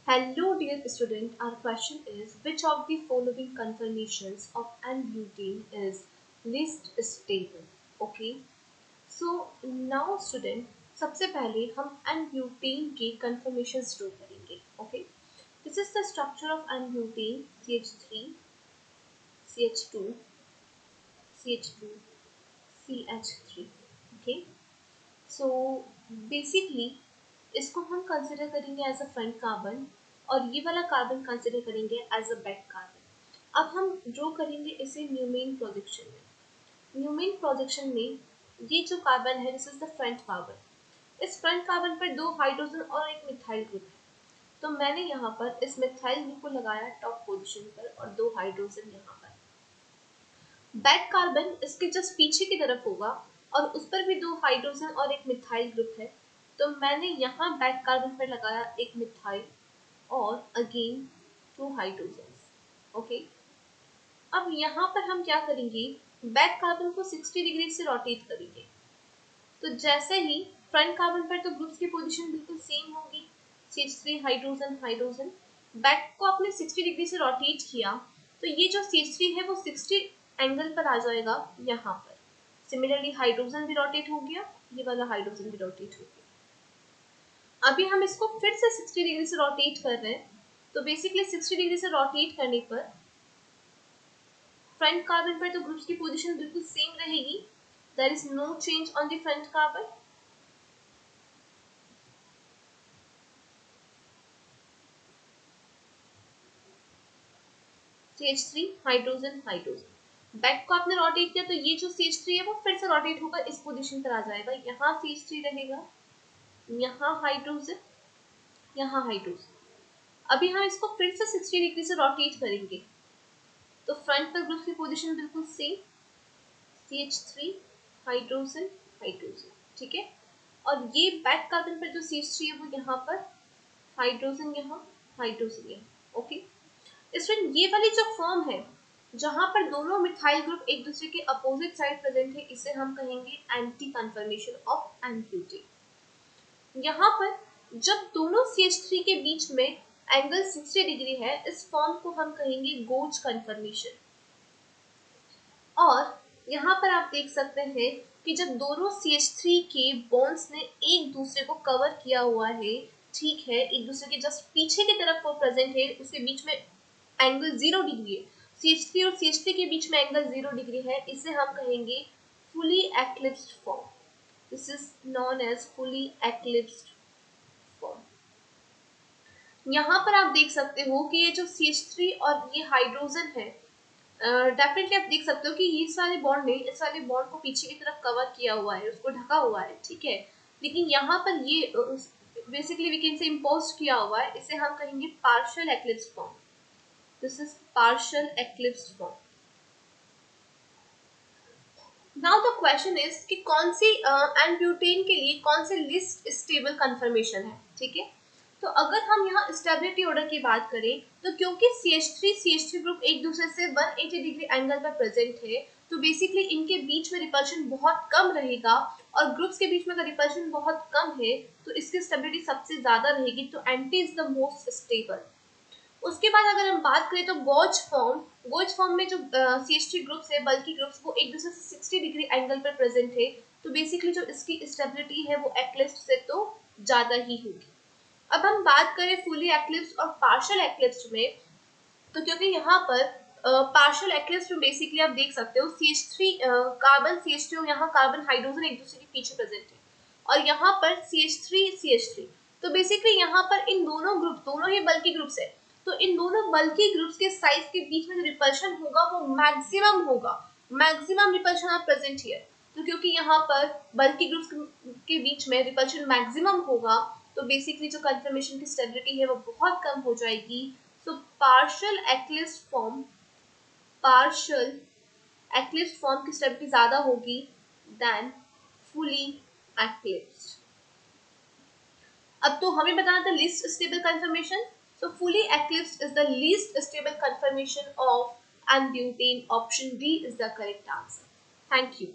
Hello dear student, our question is which of the following conformations of N-butane is least stable? Okay, so now student सबसे पहले हम N-butane के conformations draw करेंगे. Okay, this is the structure of N-butane CH3 CH2 CH2 CH3. Okay, so basically इसको हम consider करेंगे as a front carbon और ये वाला कार्बन कंसिडर करेंगे एज अ बैक कार्बन. अब हम ड्रॉ करेंगे इसे न्यूमेन प्रोजेक्शन में. न्यूमेन प्रोजेक्शन में ये जो कार्बन है this is the front carbon. इस फ्रंट कार्बन पर दो हाइड्रोजन और एक मिथाइल ग्रुप है. तो मैंने यहाँ पर इस मिथाइल ग्रुप को लगाया टॉप पोजीशन पर और दो हाइड्रोजन यहाँ पर. बैक कार्बन इसके जस्ट पीछे की तरफ होगा और उस पर भी दो हाइड्रोजन और एक मिथाइल ग्रुप है. तो मैंने यहाँ बैक कार्बन पर लगाया एक मिथाइल और अगेन टू हाइड्रोजन. ओके, अब यहाँ पर हम क्या करेंगे, बैक कार्बन को 60 डिग्री से रोटेट करेंगे. तो जैसे ही फ्रंट कार्बन पर तो ग्रुप्स की पोजीशन बिल्कुल सेम होगी, CH3 हाइड्रोजन हाइड्रोजन. बैक को आपने 60 डिग्री से रोटेट किया तो ये जो CH3 है वो 60 एंगल पर आ जाएगा यहाँ पर. सिमिलरली हाइड्रोजन भी रोटेट हो गया, ये वाला हाइड्रोजन भी रोटेट हो गया. अभी हम इसको फिर से 60 डिग्री से रोटेट कर रहे हैं. तो बेसिकली 60 डिग्री से रोटेट करने पर फ्रंट कार्बन पर तो ग्रुप्स की पोजीशन बिल्कुल सेम रहेगी. There is no change on the front carbon. CH3 hydrogen hydrogen. Back को आपने रोटेट किया तो ये जो CH3 है वो फिर से रोटेट होकर इस पोजीशन पर आ जाएगा. यहाँ CH3 रहेगा, यहाँ हाइड्रोजन, यहाँ हाइड्रोजन. अभी हम इसको फिर से 60 डिग्री से रोटेट करेंगे तो फ्रंट पर ग्रुप की पोजीशन बिल्कुल सेम, CH3 हाइड्रोजन हाइड्रोजन. ठीक है, और ये बैक कार्बन पर जो CH3 है वो यहाँ पर हाइड्रोजन, यहाँ हाइड्रोजन, यहाँ. ओके, स्टूडेंट ये वाली जो फॉर्म है जहां पर दोनों मिथाइल ग्रुप एक दूसरे के अपोजिट साइड प्रेजेंट है इसे हम कहेंगे एंटी कन्फर्मेशन ऑफ N-butane. यहाँ पर जब दोनों CH3 के बीच में एंगल 60 डिग्री है इस फॉर्म को हम कहेंगे गोच कन्फर्मेशन. और यहाँ पर आप देख सकते हैं कि जब दोनों CH3 के बॉन्ड्स ने एक दूसरे को कवर किया हुआ है, ठीक है, एक दूसरे के जस्ट पीछे की तरफ वो प्रेजेंट है, उसके बीच में एंगल 0 डिग्री है. CH3 और CH3 के बीच में एंगल 0 डिग्री है, इसे हम कहेंगे fully eclipsed form. This is known as fully eclipsed form. यहाँ पर आप देख सकते हो कि ये जो CH3 और ये हाइड्रोजन है, डेफिनेटली आप देख सकते हो कि इस वाले बॉन्ड ने इस वाले बॉन्ड को पीछे की तरफ कवर किया हुआ है, उसको ढका हुआ है. ठीक है, लेकिन यहाँ पर ये basically we can say impose किया हुआ है, इसे हम कहेंगे partial eclipsed form. This is partial eclipsed form. Now the question is कि कौन सी N-butane के लिए कौन से लिस्ट स्टेबल कंफर्मेशन है. ठीक है, तो अगर हम यहाँ स्टेबिलिटी ऑर्डर की बात करें तो क्योंकि CH3 ग्रुप एक दूसरे से 180 डिग्री एंगल पर प्रेजेंट है तो बेसिकली इनके बीच में रिपल्शन बहुत कम रहेगा और ग्रुप्स के बीच में अगर रिपल्शन बहुत कम है तो इसकी स्टेबिलिटी सबसे ज्यादा रहेगी. तो anti is the most stable. उसके बाद अगर हम बात करें तो गोज फॉर्म में जो CH3 ग्रुप्स है, बल्कि ग्रुप्स, वो एक दूसरे से 60 डिग्री एंगल पर प्रेजेंट है. तो बेसिकली जो इसकी स्टेबिलिटी है वो एक्लिप्स्ड से तो ज्यादा ही होगी. अब हम बात करें फुली एक्लिप्स्ड और पार्शियल एक्लिप्स्ड में, तो क्योंकि यहाँ पर पार्शियल एक्लिप्स्ड में बेसिकली आप देख सकते हो CH3 कार्बन CH3 और यहाँ कार्बन हाइड्रोजन एक दूसरे के पीछे प्रेजेंट है और यहाँ पर CH3 तो बेसिकली यहाँ पर इन दोनों ग्रुप, दोनों ही बल्कि ग्रुप्स है, तो इन दोनों बल्कि ग्रुप्स के साइज के बीच में जो रिपल्शन होगा वो मैक्सिमम होगा. Maximum repulsion are present here. तो क्योंकि यहाँ पर बल्कि ग्रुप्स के बीच में रिपल्शन मैक्सिमम होगा तो बेसिकली जो कंफर्मेशन की स्टेबिलिटी है वो बहुत कम हो जाएगी. सो पार्शियल एक्लिप्स्ड फॉर्म की स्टेबिलिटी ज्यादा होगी देन फुली एक्लिप्स्ड. अब तो हमें बताना था least stable confirmation. So fully eclipsed is the least stable conformation of N-butane. Option D is the correct answer. Thank you.